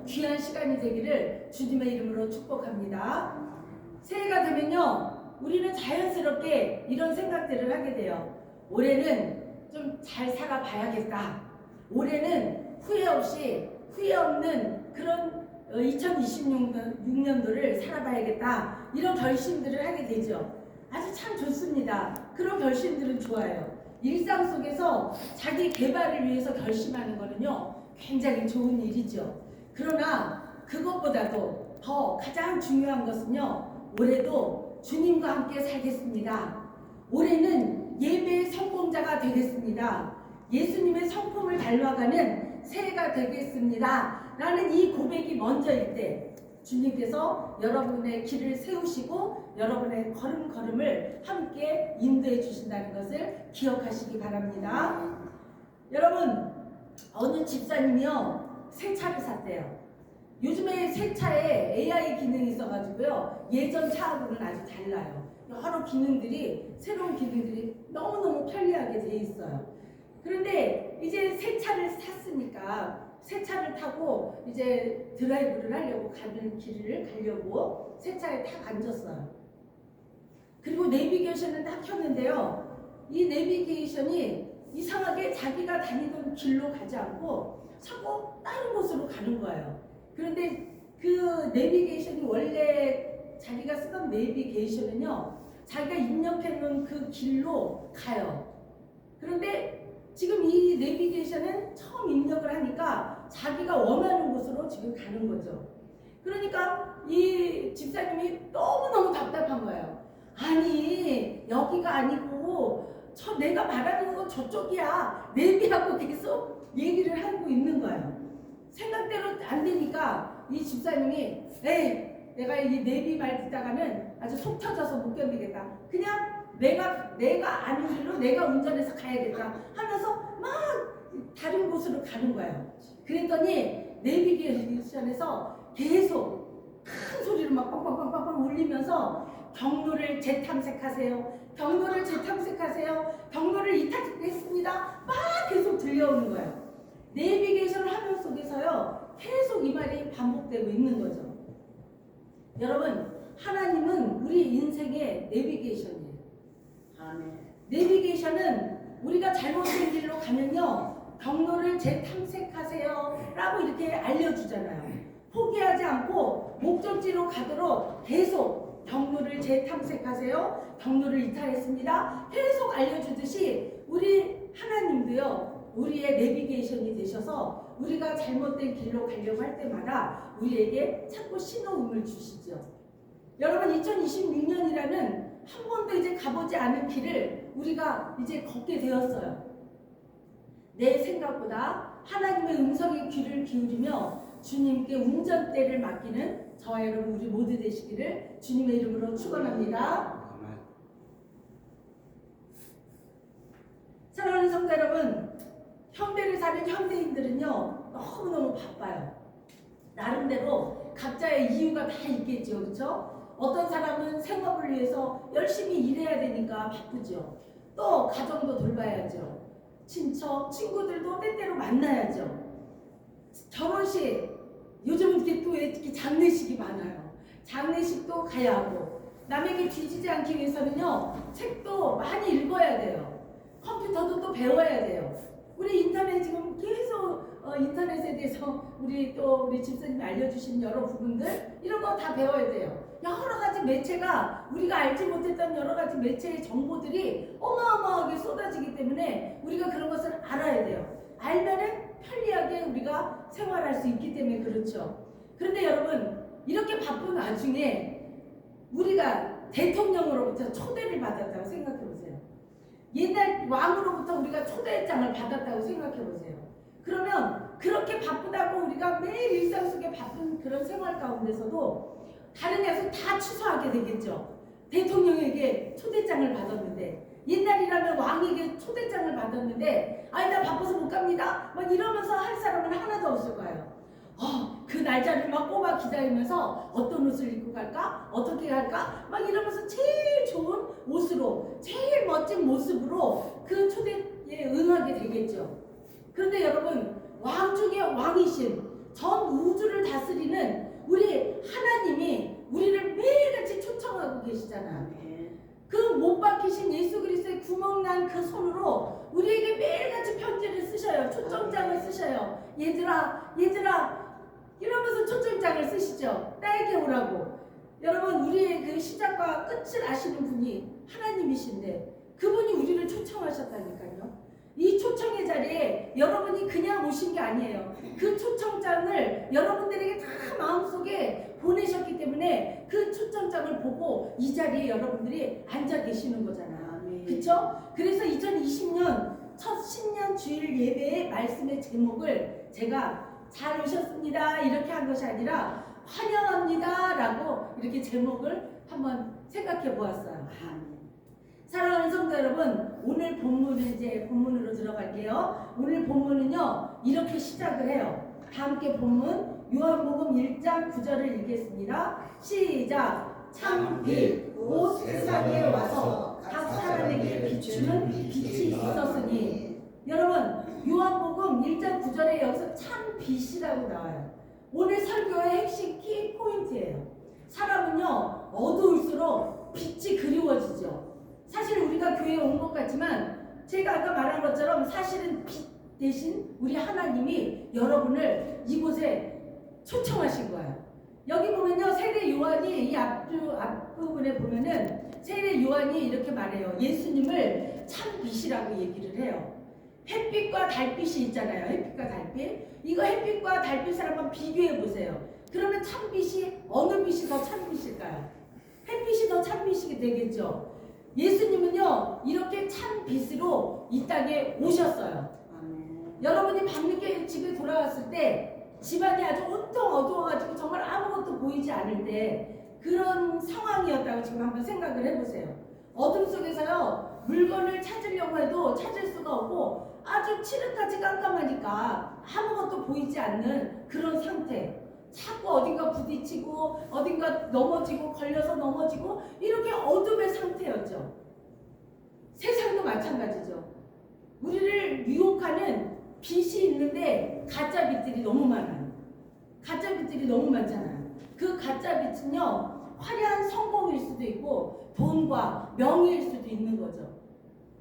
귀한 시간이 되기를 주님의 이름으로 축복합니다. 새해가 되면요, 우리는 자연스럽게 이런 생각들을 하게 돼요. 올해는 좀 잘 살아봐야겠다. 올해는 후회 없는 그런 2026년도를 살아봐야겠다. 이런 결심들을 하게 되죠. 아주 참 좋습니다. 그런 결심들은 좋아요. 일상 속에서 자기 개발을 위해서 결심하는 거는요, 굉장히 좋은 일이죠. 그러나 그것보다도 더 가장 중요한 것은요, 올해도 주님과 함께 살겠습니다. 올해는 예배의 성공자가 되겠습니다. 예수님의 성품을 닮아가는 새해가 되겠습니다. 라는 이 고백이 먼저일 때 주님께서 여러분의 길을 세우시고 여러분의 걸음걸음을 함께 인도해 주신다는 것을 기억하시기 바랍니다. 여러분, 어느 집사님이요, 새 차를 샀대요. 요즘에 새 차에 AI 기능이 있어가지고요, 예전 차하고는 아주 달라요. 여러 기능들이, 새로운 기능들이 너무너무 편리하게 돼 있어요. 그런데 이제 새 차를 샀으니까 새 차를 타고 이제 드라이브를 하려고 가는 길을 가려고 새 차에 딱 앉았어요. 그리고 내비게이션을 딱 켰는데요, 이 내비게이션이 이상하게 자기가 다니던 길로 가지 않고 자꾸 다른 곳으로 가는 거예요. 그런데 그 내비게이션이 원래 자기가 쓰던 내비게이션은요, 자기가 입력해 놓은 그 길로 가요. 그런데 지금 이 내비게이션은 처음 입력을 하니까 자기가 원하는 곳으로 지금 가는 거죠. 그러니까 이 집사님이 너무너무 답답한 거예요. 아니, 여기가 아니고 내가 말하는 건 저쪽이야. 내비하고 계속 얘기를 하고 있는 거예요. 생각대로 안 되니까 이 집사님이 에이, 내가 이 내비 말 듣다가는 아주 속 터져서 못 견디겠다. 그냥 내가 아는 길로 내가 운전해서 가야겠다 하면서 막 다른 곳으로 가는 거예요. 그랬더니 내비게이션에서 계속 큰 소리로 막 빵빵빵빵 울리면서 경로를 재탐색하세요. 경로를 재탐색하세요. 경로를 이탈했습니다. 막 계속 들려오는 거예요. 내비게이션 화면 속에서요, 계속 이 말이 반복되고 있는 거죠. 여러분, 하나님은 우리 인생의 내비게이션이에요. 아멘. 내비게이션은 우리가 잘못된 길로 가면요, 경로를 재탐색하세요 라고 이렇게 알려주잖아요. 포기하지 않고 목적지로 가도록 계속 경로를 재탐색하세요, 경로를 이탈했습니다, 계속 알려주듯이 우리 하나님도요, 우리의 내비게이션이 되셔서 우리가 잘못된 길로 가려고 할 때마다 우리에게 자꾸 신호음을 주시죠. 여러분, 2026년이라는 한 번도 이제 가보지 않은 길을 우리가 이제 걷게 되었어요. 내 생각보다 하나님의 음성에 귀를 기울이며 주님께 운전대를 맡기는 저와 여러분 우리 모두 되시기를 주님의 이름으로 축원합니다. 사랑하는 성도 여러분, 현대를 사는 현대인들은요, 너무너무 바빠요. 나름대로 각자의 이유가 다 있겠죠, 그렇죠? 어떤 사람은 생업을 위해서 열심히 일해야 되니까 바쁘죠. 또 가정도 돌봐야죠. 친척, 친구들도 때때로 만나야죠. 결혼식, 요즘은 이렇게 또 이렇게 장례식이 많아요. 장례식도 가야 하고, 남에게 뒤지지 않기 위해서는요, 책도 많이 읽어야 돼요. 컴퓨터도 또 배워야 돼요. 우리 인터넷 지금 계속 인터넷에 대해서 우리 집사님이 알려주신 여러 부분들, 이런 거 다 배워야 돼요. 여러 가지 매체가, 우리가 알지 못했던 여러 가지 매체의 정보들이 어마어마하게 쏟아지기 때문에 우리가 그런 것을 알아야 돼요. 알면은 편리하게 우리가 생활할 수 있기 때문에 그렇죠. 그런데 여러분, 이렇게 바쁜 와중에 우리가 대통령으로부터 초대를 받았다고 생각해 보세요. 옛날 왕으로부터 우리가 초대장을 받았다고 생각해 보세요. 그러면 그렇게 바쁘다고 우리가 매일 일상 속에 바쁜 그런 생활 가운데서도 다른 약속 다 취소하게 되겠죠. 대통령에게 초대장을 받았는데, 옛날이라면 왕에게 초대장을 받았는데 아니 나 바빠서 못 갑니다 막 이러면서 할 사람은 하나도 없을 거예요. 그 날짜를 막 꼬박 기다리면서 어떤 옷을 입고 갈까? 어떻게 갈까? 막 이러면서 제일 좋은 옷으로, 제일 멋진 모습으로 그 초대에 응하게 되겠죠. 그런데 여러분, 왕 중에 왕이신, 전 우주를 다스리는 이러면서 초청장을 쓰시죠. 나에게 오라고. 여러분 우리의 그 시작과 끝을 아시는 분이 하나님이신데 그분이 우리를 초청하셨다니까요. 이 초청의 자리에 여러분이 그냥 오신 게 아니에요. 그 초청장을 여러분들에게 다 마음속에 보내셨기 때문에 그 초청장을 보고 이 자리에 여러분들이 앉아 계시는 거잖아. 그쵸? 그래서 2020년 첫 신년 주일 예배의 말씀의 제목을 제가 잘 오셨습니다 이렇게 한 것이 아니라 환영합니다 라고 이렇게 제목을 한번 생각해 보았어요. 사랑하는 성도 여러분, 오늘 본문은 이제 본문으로 들어갈게요. 오늘 본문은요 이렇게 시작을 해요. 다 함께 본문 요한복음 1장 9절을 읽겠습니다. 시작. 참빛 곧 세상에 와서 각 사람에게 비추는 빛이 있었으니. 여러분 요한복음 1장 9절에 여기서 참빛이라고 나와요. 오늘 설교의 핵심 키 포인트예요. 사람은요 어두울수록 빛이 그리워지죠. 사실 우리가 교회에 온 것 같지만 제가 아까 말한 것처럼 사실은 빛 대신 우리 하나님이 여러분을 이곳에 초청하신 거예요. 여기 보면요 세례 요한이 이 앞부분에 보면은 세례 요한이 이렇게 말해요. 예수님을 참빛이라고 얘기를 해요. 햇빛과 달빛이 있잖아요. 햇빛과 달빛. 이거 햇빛과 달빛을 한번 비교해 보세요. 그러면 참빛이 어느 빛이 더 참빛일까요? 햇빛이 더 참빛이 되겠죠. 예수님은요 이렇게 참빛으로 이 땅에 오셨어요. 여러분이 밤늦게 집에 돌아왔을 때 집안이 아주 온통 어두워가지고 정말 아무것도 보이지 않을 때 그런 상황이었다고 지금 한번 생각을 해보세요. 어둠 속에서요 물건을 찾으려고 해도 찾을 수가 없고 아주 칠흑같이 깜깜하니까 아무것도 보이지 않는 그런 상태. 자꾸 어딘가 부딪히고 어딘가 넘어지고 걸려서 넘어지고 이렇게 어둠의 상태였죠. 세상도 마찬가지죠. 우리를 유혹하는 빛이 있는데 가짜 빛들이 너무 많아요. 가짜 빛들이 너무 많잖아요. 그 가짜 빛은요 화려한 성공일 수도 있고 돈과 명예일 수도 있는 거죠.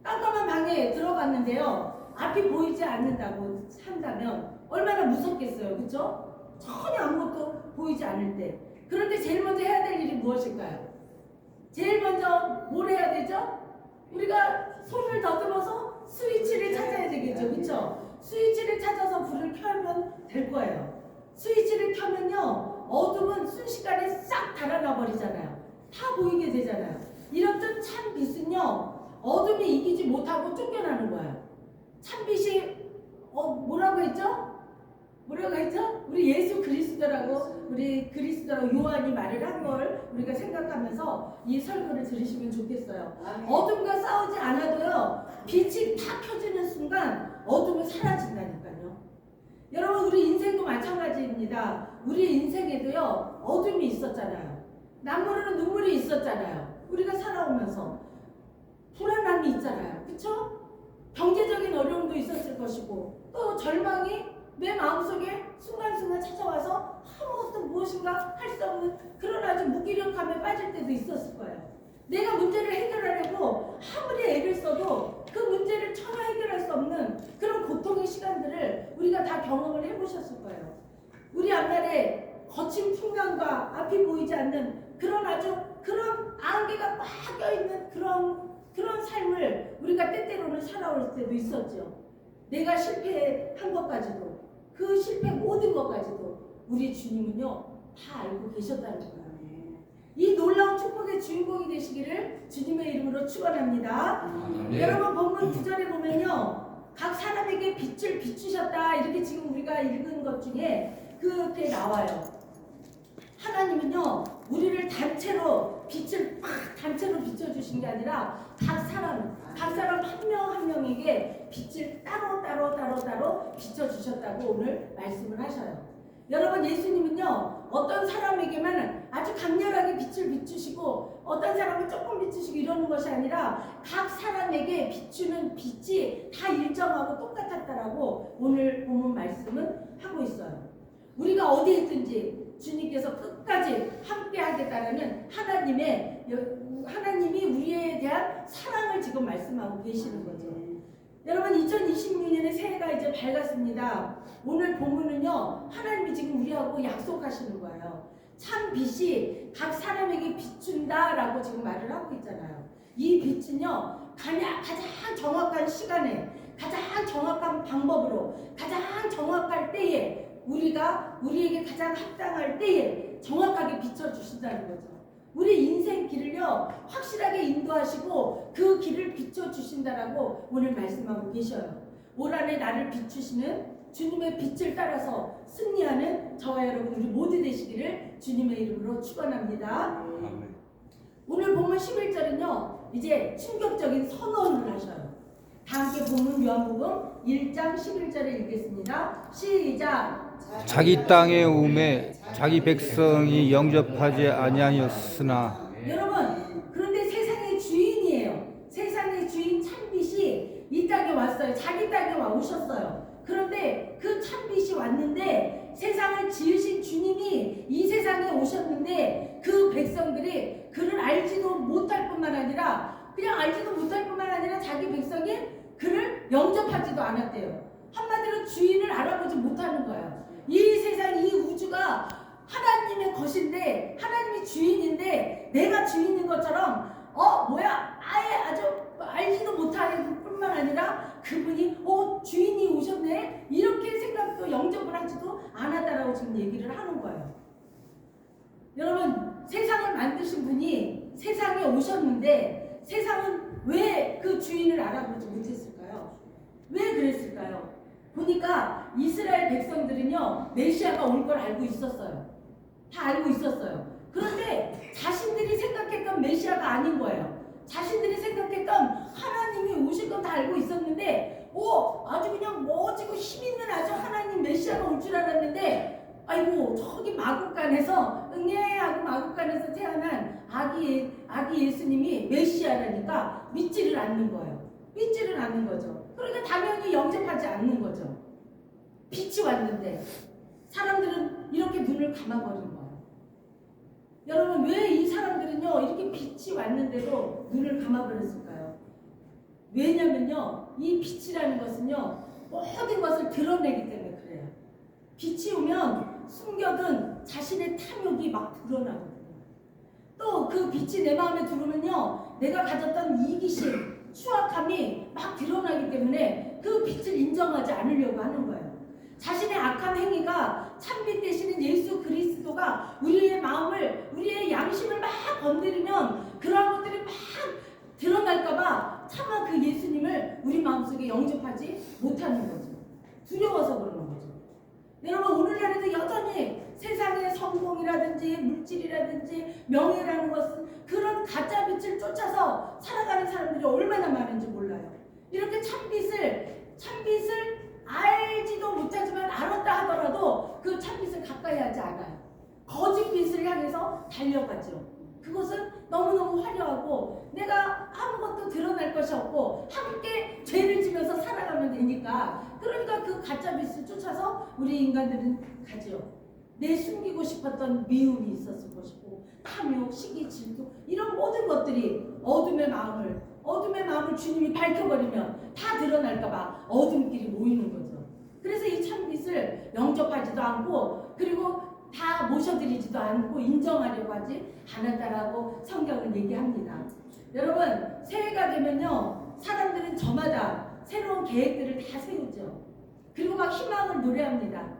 깜깜한 방에 들어갔는데요 앞이 보이지 않는다고 한다면 얼마나 무섭겠어요. 그렇죠? 전혀 아무것도 보이지 않을 때. 그런데 제일 먼저 해야 될 일이 무엇일까요? 제일 먼저 뭘 해야 되죠? 우리가 손을 더듬어서 스위치를 찾아야 되겠죠. 그렇죠? 스위치를 찾아서 불을 켜면 될 거예요. 스위치를 켜면요 어둠은 순식간에 싹 달아나 버리잖아요. 다 보이게 되잖아요. 이렇듯 참빛은요 어둠이 이기지 못하고 쫓겨나는 거예요. 참빛이 뭐라고 했죠? 뭐라고 했죠? 우리 예수 그리스도라고 우리 그리스도라고 요한이 말을 한 걸 우리가 생각하면서 이 설교를 들으시면 좋겠어요. 어둠과 싸우지 않아도요 빛이 다 켜지는 순간 어둠은 사라진다니까요. 여러분 우리 인생도 마찬가지입니다. 우리 인생에도요 어둠이 있었잖아요. 남모르는 눈물이 있었잖아요. 우리가 살아오면서 불안함이 있잖아요. 그쵸? 경제적인 어려움도 있었을 것이고 또 절망이 내 마음속에 순간순간 찾아와서 아무것도 무엇인가 할 수 없는 그런 아주 무기력함에 빠질 때도 있었을 거예요. 내가 문제를 해결하려고 아무리 애를 써도 그 문제를 전혀 해결할 수 없는 그런 고통의 시간들을 우리가 다 경험을 해보셨을 거예요. 우리 앞날에 거친 풍랑과 앞이 보이지 않는 그런 아주 그런 안개가 막 껴있는 그런 삶을 우리가 때때로는 살아올 때도 있었죠. 내가 실패한 것까지도 그 실패 모든 것까지도 우리 주님은요 다 알고 계셨다는 거예요. 이 놀라운 축복의 주인공이 되시기를 주님의 이름으로 축원합니다. 여러분 본문 9절에 보면요 각 사람에게 빛을 비추셨다 이렇게 지금 우리가 읽은 것 중에 그렇게 나와요. 하나님은요 우리를 단체로 빛을 막 단체로 비춰주신 게 아니라 각 사람 한 명 한 명에게 빛을 따로 비춰주셨다고 오늘 말씀을 하셔요. 여러분 예수님은요 어떤 사람에게만 아주 강렬하게 빛을 비추시고 어떤 사람은 조금 비추시고 이러는 것이 아니라 각 사람에게 비추는 빛이 다 일정하고 똑같았다라고 오늘 본문 말씀은 하고 있어요. 우리가 어디에 있든지 주님께서 끝까지 함께 하겠다는 하나님이 우리에 대한 사랑을 지금 말씀하고 계시는 거죠. 여러분 2026년에 새해가 이제 밝았습니다. 오늘 본문은요 하나님이 지금 우리하고 약속하시는 거예요. 참 빛이 각 사람에게 비춘다라고 지금 말을 하고 있잖아요. 이 빛은요 가장 정확한 시간에 가장 정확한 방법으로 가장 정확할 때에 우리에게 가장 합당할 때에 정확하게 비춰주신다는 거죠. 우리 인생 길을요 확실하게 인도하시고 그 길을 비춰주신다라고 오늘 말씀하고 계셔요. 올 한해 나를 비추시는 주님의 빛을 따라서 승리하는 저와 여러분 우리 모두 되시기를 주님의 이름으로 축원합니다. 아멘. 오늘 본문 11절은요 이제 충격적인 선언을 하셔요. 다 함께 본문 요한복음 1장 11절을 읽겠습니다. 시작. 자기 땅의 우매 자기 백성이 영접하지 아니하였으나. 여러분 그런데 세상의 주인이에요. 세상의 주인 참빛이 이 땅에 왔어요. 자기 땅에 오셨어요. 그런데 그 참빛이 왔는데 세상을 지으신 주님이 이 세상에 오셨는데 그 백성들이 그를 알지도 못할 뿐만 아니라 그냥 알지도 못할 뿐만 아니라 자기 백성이 그를 영접하지도 않았대요. 한마디로 주인을 알아보지 못하는 거예요. 이 세상 이 우주가 하나님의 것인데 하나님이 주인인데 내가 주인인 것처럼 뭐야 아예 아주 알지도 못할 뿐만 아니라 그분이 주인이 오셨네 이렇게 생각도 영접을 하지도 않았다라고 지금 얘기를 하는 거예요. 여러분 세상을 만드신 분이 세상에 오셨는데 세상은 왜 그 주인을 알아보지 못했을까요? 왜 그랬을까요? 보니까 이스라엘 백성들은요 메시아가 올 걸 알고 있었어요. 다 알고 있었어요. 그런데 자신들이 생각했던 메시아가 아닌 거예요. 자신들이 생각했던 하나님이 오실 건 다 알고 있었는데 아주 그냥 멋지고 힘있는 아주 하나님 메시아가 올 줄 알았는데 아이고 저기 마국간에서 응애하고 마국간에서 태어난 아기 예수님이 메시아라니까 믿지를 않는 거예요. 믿지를 않는 거죠. 그러니까 당연히 영접하지 않는 거죠. 빛이 왔는데 사람들은 이렇게 눈을 감아버린 거예요. 여러분 왜 이 사람들은요 이렇게 빛이 왔는데도 눈을 감아버렸을까요? 왜냐면요 이 빛이라는 것은요 모든 것을 드러내기 때문에 그래요. 빛이 오면 숨겨둔 자신의 탐욕이 막 드러나거든요. 또 그 빛이 내 마음에 들어오면요 내가 가졌던 이기심 추악함이 막 드러나기 때문에 그 빛을 인정하지 않으려고 하는 거예요. 자신의 악한 행위가 참빛 되시는 예수 그리스도가 우리의 마음을 우리의 양심을 막 건드리면 그러한 것들이 막 드러날까봐 차마 그 예수님을 우리 마음속에 영접하지 못하는 거죠. 두려워서 그러는 거죠. 여러분 오늘날에도 여전히 세상의 성공이라든지 물질이라든지 명예라는 것은 그런 가짜 빛을 쫓아서 살아가는 사람들이 얼마나 많은지 몰라요. 이렇게 참빛을 알지도 못하지만 알았다 하더라도 그 참빛을 가까이 하지 않아요. 거짓빛을 향해서 달려가죠. 그것은 너무너무 화려하고 내가 아무것도 드러날 것이 없고 함께 죄를 지면서 살아가면 되니까 그러니까 그 가짜빛을 쫓아서 우리 인간들은 가죠. 내 숨기고 싶었던 미움이 있었을 것이고 탐욕, 시기, 질투 이런 모든 것들이 어둠의 마음을 주님이 밝혀버리면 다 드러날까봐 어둠끼리 모이는 거죠. 그래서 이 참빛을 영접하지도 않고 그리고 다 모셔드리지도 않고 인정하려고 하지 않았다라고 성경은 얘기합니다. 여러분 새해가 되면요 사람들은 저마다 새로운 계획들을 다 세우죠. 그리고 막 희망을 노래합니다.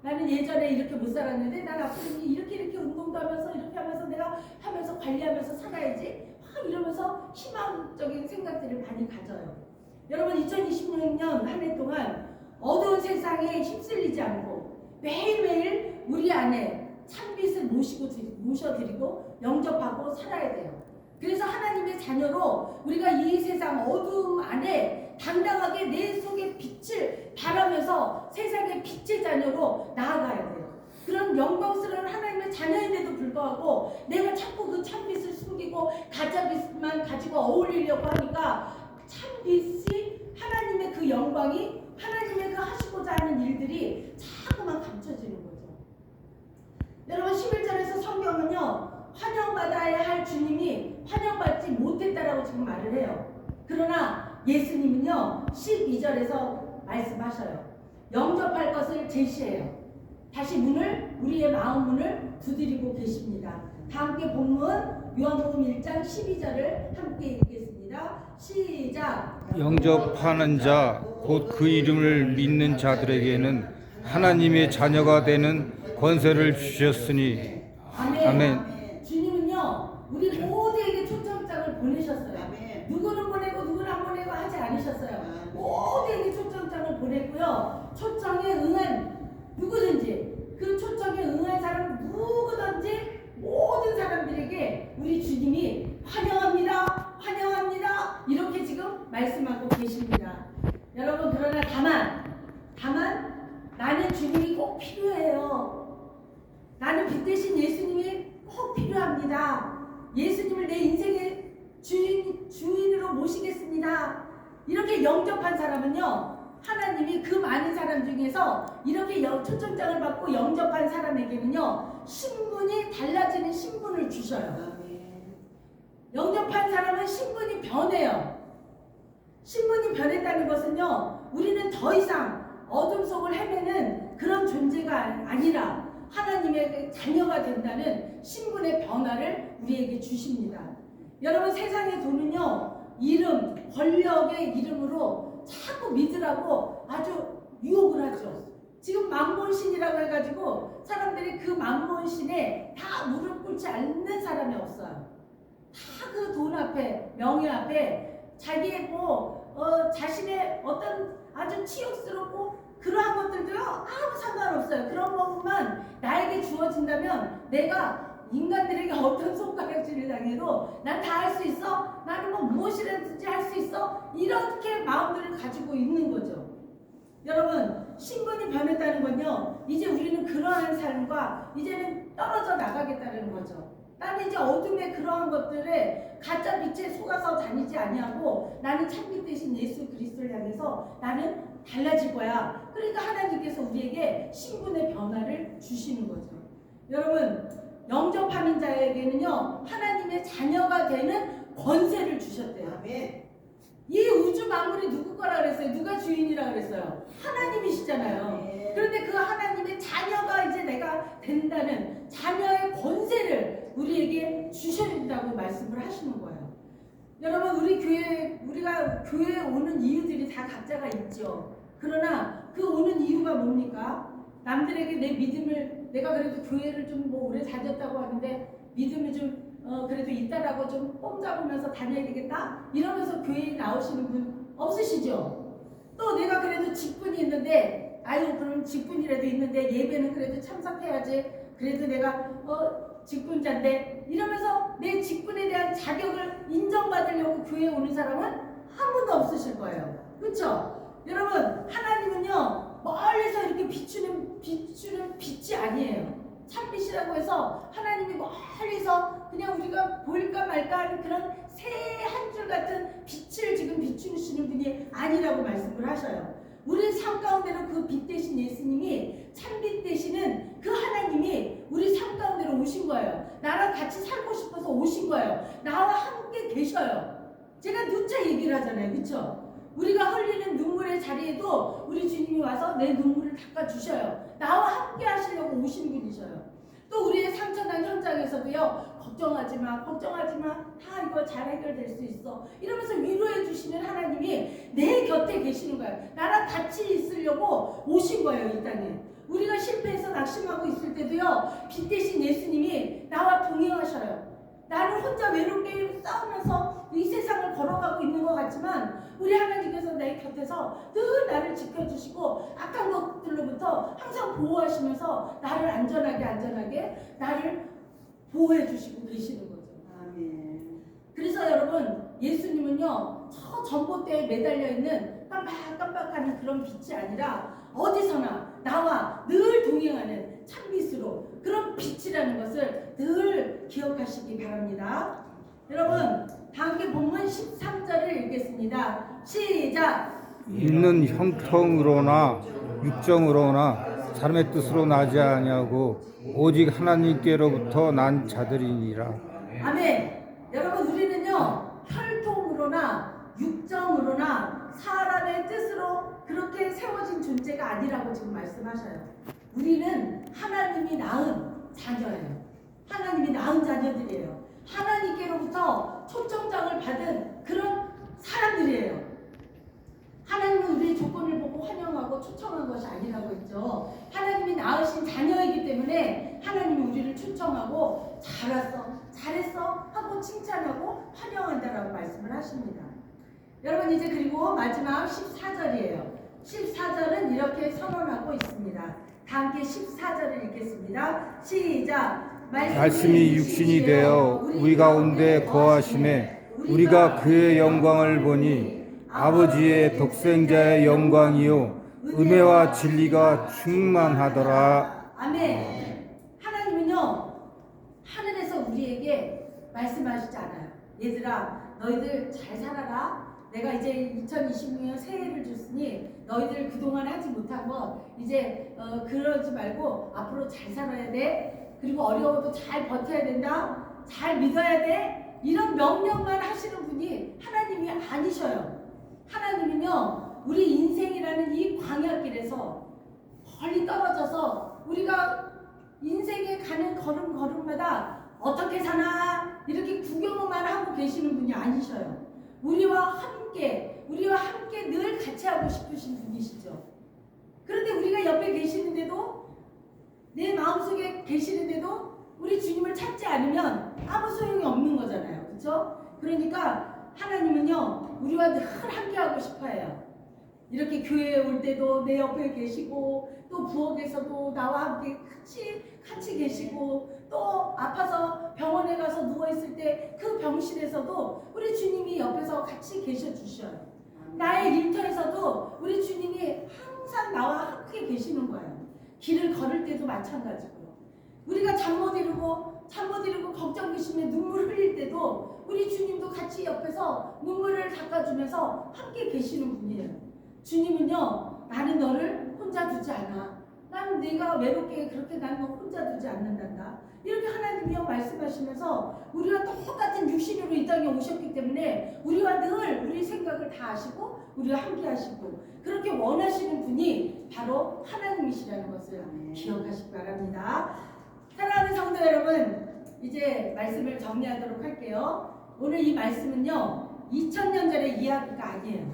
나는 예전에 이렇게 못 살았는데 난 앞으로 이렇게 운동도 하면서 이렇게 하면서 내가 하면서 관리하면서 살아야지 이러면서 희망적인 생각들을 많이 가져요. 여러분 2026년 한 해 동안 어두운 세상에 휩쓸리지 않고 매일매일 우리 안에 참빛을 모셔드리고 영접하고 살아야 돼요. 그래서 하나님의 자녀로 우리가 이 세상 어두움 안에 당당하게 내 속에 빛을 발하면서 세상의 빛의 자녀로 나아가야 돼요. 그런 영광스러운 하나님의 자녀인데도 불구하고 내가 자꾸 그 참빛을 숨기고 가짜빛만 가지고 어울리려고 하니까 참빛이 하나님의 그 영광이 하나님의 그 하시고자 하는 일들이 자꾸만 감춰지는 거죠. 여러분 11절에서 성경은요 환영받아야 할 주님이 환영받지 못했다라고 지금 말을 해요. 그러나 예수님은요 12절에서 말씀하셔요. 영접할 것을 제시해요. 다시 문을, 우리의 마음 문을 두드리고 계십니다. 다 함께 본문 요한복음 1장 12절을 함께 읽겠습니다. 시작. 영접하는 자 곧 그 이름을 믿는 자들에게는 하나님의 자녀가 되는 권세를 주셨으니. 아멘. 아멘. 주님은요 우리 모두에게 초청장을 보내셨어요. 아멘. 누구는 보내고 누구는 안 보내고 하지 않으셨어요. 모두에게 초청장을 보냈고요. 초청에 응한 누구든지, 그 초청에 응한 사람 누구든지 모든 사람들에게 우리 주님이 환영합니다, 환영합니다 이렇게 지금 말씀하고 계십니다. 여러분, 그러나 다만 나는 주님이 꼭 필요해요. 나는 빛 대신 예수님이 꼭 필요합니다. 예수님을 내 인생의 주인으로 모시겠습니다. 이렇게 영접한 사람은요, 하나님이 그 많은 사람 중에서 이렇게 초청장을 받고 영접한 사람에게는요, 신분이 달라지는 신분을 주셔요. 영접한 사람은 신분이 변해요. 신분이 변했다는 것은요, 우리는 더 이상 어둠 속을 헤매는 그런 존재가 아니라 하나님의 자녀가 된다는 신분의 변화를 우리에게 주십니다. 여러분, 세상의 돈은요, 이름, 권력의 이름으로 자꾸 믿으라고 아주 유혹을 하죠. 지금 만몬신이라고 해가지고 사람들이 그 만몬신에 다 무릎 꿇지 않는 사람이 없어요. 다 그 돈 앞에, 명예 앞에 자기의 자신의 어떤 아주 치욕스럽고 그러한 것들도요 아무 상관없어요. 그런 것만 나에게 주어진다면 내가 인간들에게 어떤 손가락질을 당해도 난 다 할 수 있어? 나는 뭐 무엇이든지 할 수 있어? 이렇게 마음들을 가지고 있는 거죠. 여러분, 신분이 변했다는 건요, 이제 우리는 그러한 삶과 이제는 떨어져 나가겠다는 거죠. 나는 이제 어둠의 그러한 것들에 가짜 빛에 속아서 다니지 아니하고 나는 참빛 대신 예수 그리스도를 향해서 나는 달라질 거야. 그러니까 하나님께서 우리에게 신분의 변화를 주시는 거죠. 여러분, 영접하는 자에게는요, 하나님의 자녀가 되는 권세를 주셨대요. 아멘. 이 우주 만물이 누구 거라 그랬어요? 누가 주인이라 그랬어요? 하나님이시잖아요. 그런데 그 하나님의 자녀가 이제 내가 된다는 자녀의 권세를 우리에게 주셔야된다고 말씀을 하시는 거예요. 여러분, 우리가 교회에 오는 이유들이 다 각자가 있죠. 그러나 그 오는 이유가 뭡니까? 남들에게 내 믿음을, 내가 그래도 교회를 좀 뭐 오래 다녔다고 하는데 믿음이 좀 그래도 있다라고 좀 뽐잡으면서 다녀야 되겠다? 이러면서 교회에 나오시는 분 없으시죠? 또 내가 그래도 직분이 있는데, 아유, 그럼 직분이라도 있는데 예배는 그래도 참석해야지. 그래도 내가 직분자인데, 이러면서 내 직분에 대한 자격을 인정받으려고 교회에 오는 사람은 한 분도 없으실 거예요. 그렇죠? 여러분, 하나님은요, 멀리서 이렇게 비추는 빛이 아니에요. 참빛이라고 해서 하나님이 멀리서 그냥 우리가 보일까 말까 하는 그런 새 한 줄 같은 빛을 지금 비추시는 분이 아니라고 말씀을 하셔요. 우리 삶 가운데로 그 빛 대신 예수님이, 참빛 되시는 그 하나님이 우리 삶 가운데로 오신 거예요. 나랑 같이 살고 싶어서 오신 거예요. 나와 함께 계셔요. 제가 누차 얘기를 하잖아요. 그렇죠? 우리가 흘리는 눈물의 자리에도 우리 주님이 와서 내 눈물을 닦아주셔요. 나와 함께 하시려고 오신 분이셔요. 또 우리의 상처난 현장에서도요, 걱정하지 마, 다 이거 잘 해결될 수 있어 이러면서 위로해 주시는 하나님이 내 곁에 계시는 거예요. 나랑 같이 있으려고 오신 거예요. 이 땅에 우리가 실패해서 낙심하고 있을 때도요, 빛 대신 예수님이 나와 동행하셔요. 나를 혼자 외롭게 싸우면서 이 세상을 걸어가고 있는 것 같지만 우리 하나님께서 내 곁에서 늘 나를 지켜주시고 악한 것들로부터 항상 보호하시면서 나를 안전하게 나를 보호해 주시고 계시는 거죠. 아멘. 그래서 여러분, 예수님은요, 저 전봇대에 매달려 있는 깜빡깜빡하는 그런 빛이 아니라 어디서나 나와 늘 동행하는 참빛으로, 그런 빛이라는 것을 늘 기억하시기 바랍니다. 여러분, 다 함께 본문 13절을 읽겠습니다. 시작! 있는 형통으로나 육정으로나 사람의 뜻으로 나지 아니하고 오직 하나님께로부터 난 자들이니라. 아멘. 여러분, 우리는요, 혈통으로나 육정으로나 사람의 뜻으로 그렇게 세워진 존재가 아니라고 지금 말씀하셔요. 우리는 하나님이 낳은 자녀예요. 하나님이 낳은 자녀들이에요. 하나님께로부터 초청장을 받은 그런 사람들이에요. 하나님은 우리의 조건을 보고 환영하고 초청한 것이 아니라고 했죠. 하나님이 낳으신 자녀이기 때문에 하나님이 우리를 초청하고 잘했어 하고 칭찬하고 환영한다라고 말씀을 하십니다. 여러분 이제 그리고 마지막 14절이에요. 14절은 이렇게 선언하고 있습니다. 다 함께 14절을 읽겠습니다. 시작. 말씀이 육신이 되어 우리 가운데 거하심에 우리가 그의 영광을 보니 아버지의 독생자의 영광이요 은혜와 진리가 충만하더라. 아멘. 하나님은요 하늘에서 우리에게 말씀하시지 않아요. 얘들아 너희들 잘 살아라. 내가 이제 2026년 새해를 줬으니 너희들 그동안 하지 못한 거 이제 그러지 말고 앞으로 잘 살아야 돼. 그리고 어려워도 잘 버텨야 된다. 잘 믿어야 돼. 이런 명령만 하시는 분이 하나님이 아니셔요. 하나님은요 우리 인생이라는 이 광야길에서 멀리 떨어져서 우리가 인생에 가는 걸음마다 어떻게 사나 이렇게 구경만 하고 계시는 분이 아니셔요. 우리와 함께 늘 같이 하고 싶으신 분이시죠. 그런데 우리가 옆에 계시는데도 내 마음속에 계시는데도 우리 주님을 찾지 않으면 아무 소용이 없는 거잖아요. 그렇죠? 그러니까 하나님은요 우리와 늘 함께하고 싶어해요. 이렇게 교회에 올 때도 내 옆에 계시고 또 부엌에서도 나와 함께 같이 계시고 또 아파서 병원에 가서 누워있을 때 그 병실에서도 우리 주님이 옆에서 같이 계셔 주셔요. 나의 일터에서도 우리 주님이 항상 나와 함께 계시는 거예요. 길을 걸을 때도 마찬가지고요. 우리가 잠 못 이루고 걱정 기심에 눈물 흘릴 때도 우리 주님도 같이 옆에서 눈물을 닦아주면서 함께 계시는 분이에요. 주님은요 나는 너를 혼자 두지 않아. 나는 네가 외롭게 그렇게 나는 너 혼자 두지 않는단다. 이렇게 하나님이요 말씀하시면서 우리와 똑같은 육신으로 이 땅에 오셨기 때문에 우리와 늘 우리 생각을 다 아시고 우리와 함께 하시고 그렇게 원하시는 분이 바로 하나님이시라는 것을 기억하시기 바랍니다. 사랑하는 성도 여러분, 이제 말씀을 정리하도록 할게요. 오늘 이 말씀은요 2000년 전의 이야기가 아니에요.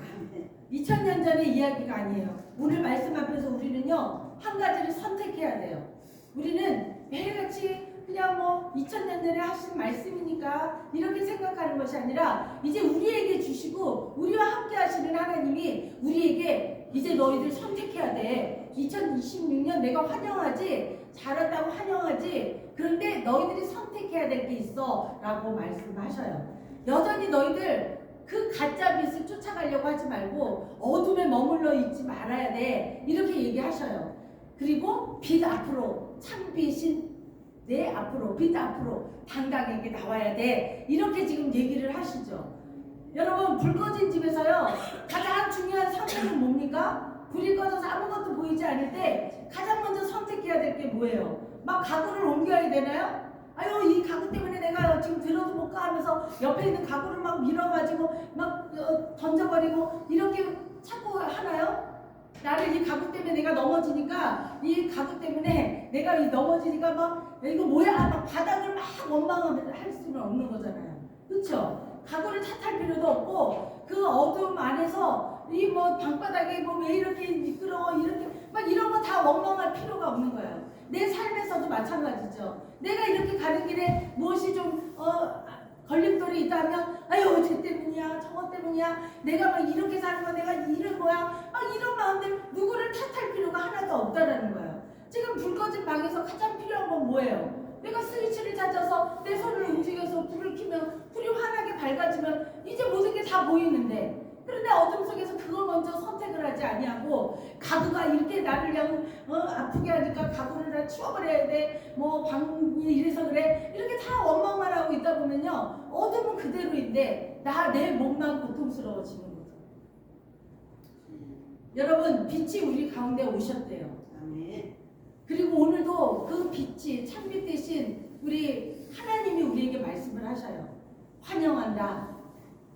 2000년 전의 이야기가 아니에요. 오늘 말씀 앞에서 우리는요 한 가지를 선택해야 돼요. 우리는 매일같이 그냥 2000년 전에 하신 말씀이니까 이렇게 생각하는 것이 아니라 이제 우리에게 주시고 우리와 함께 하시는 하나님이 우리에게 이제 너희들 선택해야 돼. 2026년 내가 환영하지, 잘한다고 환영하지, 그런데 너희들이 선택해야 될 게 있어 라고 말씀하셔요. 여전히 너희들 그 가짜 빛을 쫓아가려고 하지 말고 어둠에 머물러 있지 말아야 돼 이렇게 얘기하셔요. 그리고 빛 앞으로, 참빛인 내 앞으로, 빛 앞으로 당당하게 나와야 돼 이렇게 지금 얘기를 하시죠. 여러분 불 꺼진 집에서요 가장 중요한 선택은 뭡니까? 불이 꺼져서 아무것도 보이지 않을 때 가장 먼저 선택해야 될 게 뭐예요? 막 가구를 옮겨야 되나요? 아유 이 가구 때문에 내가 지금 들어도 못 가 하면서 옆에 있는 가구를 막 밀어가지고 막 던져버리고 이렇게 자꾸 하나요? 나를 이 가구 때문에 내가 넘어지니까 이 가구 때문에 내가 넘어지니까 막 이거 뭐야 막 바닥을 막 원망하면서 할 수는 없는 거잖아요. 그렇죠? 가구를 탓할 필요도 없고 그 어둠 안에서 이 방바닥에 왜 이렇게 미끄러워 이렇게 막 이런 거 다 원망할 필요가 없는 거예요. 내 삶에서도 마찬가지죠. 내가 이렇게 가는 길에 무엇이 좀 걸림돌이 있다면 아유 쟤 때문이야 저것 때문이야 내가 막 이렇게 사는 거 내가 이런 거야 막 이런 마음들 누구를 탓할 필요가 하나도 없다라는 거예요. 지금 불 꺼진 방에서 가장 필요한 건 뭐예요? 내가 스위치를 찾아서 내 손을 움직여서 불을 켜면 불이 환하게 밝아지면 이제 모든 게 다 보이는데 그런데 어둠 속에서 그걸 먼저 선택을 하지 아니하고 가구가 이렇게 나를 그냥 아프게 하니까 가구를 다 치워버려야 돼 방이 이래서 그래 이렇게 다 원망만 하고 있다 보면요 어둠은 그대로인데 내 몸만 고통스러워지는 거죠. 여러분 빛이 우리 가운데 오셨대요. 그리고 오늘도 그 빛이 참빛 대신 우리 하나님이 우리에게 말씀을 하셔요. 환영한다.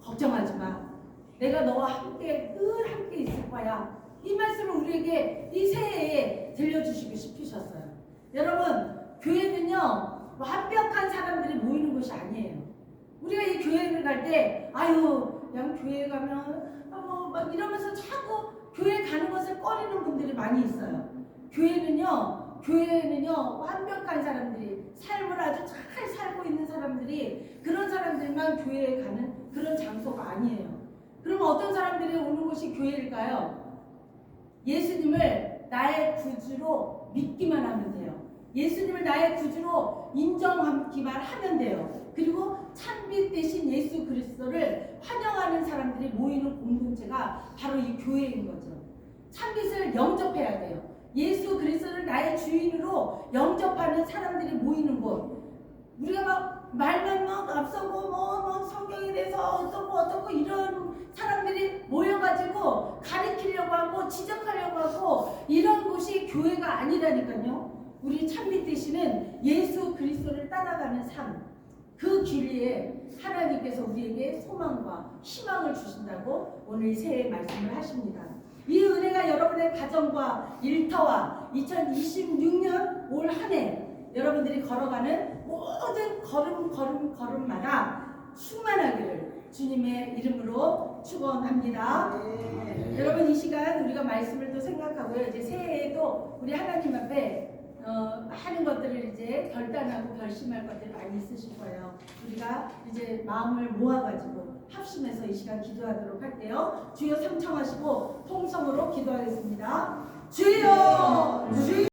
걱정하지 마. 내가 너와 함께 늘 함께 있을 거야. 이 말씀을 우리에게 이 새해에 들려주시고 싶으셨어요. 여러분, 교회는요 완벽한 사람들이 모이는 곳이 아니에요. 우리가 이 교회를 갈 때 아유 그냥 교회 가면 막 이러면서 자꾸 교회 가는 것을 꺼리는 분들이 많이 있어요. 교회는요 완벽한 사람들이 삶을 아주 잘 살고 있는 사람들이 그런 사람들만 교회에 가는 그런 장소가 아니에요. 그럼 어떤 사람들이 오는 곳이 교회일까요? 예수님을 나의 구주로 믿기만 하면 돼요. 예수님을 나의 구주로 인정하기만 하면 돼요. 그리고 참빛 대신 예수 그리스도를 환영하는 사람들이 모이는 공동체가 바로 이 교회인 거죠. 참빛을 영접해야 돼요. 예수 그리스도를 나의 주인으로 영접하는 사람들이 모이는 곳. 우리가 막 말만 막 앞서고 뭐 성경에 대해서 어떻고 이런 사람들이 모여가지고 가리키려고 하고 지적하려고 하고 이런 곳이 교회가 아니라니까요. 우리 참빛 되시는 예수 그리스도를 따라가는 삶, 그 길 위에 하나님께서 우리에게 소망과 희망을 주신다고 오늘 새해 말씀을 하십니다. 이 은혜가 여러분의 가정과 일터와 2026년 올 한 해 여러분들이 걸어가는 모든 걸음마다 충만하기를 주님의 이름으로 축원합니다. 여러분, 이 시간 우리가 말씀을 또 생각하고요. 이제 새해에도 우리 하나님 앞에 많은 것들을 이제 결단하고 결심할 것들이 많이 있으실 거예요. 우리가 이제 마음을 모아가지고 합심해서 이 시간 기도하도록 할게요. 주여 삼청하시고 통성으로 기도하겠습니다. 주여! 주여!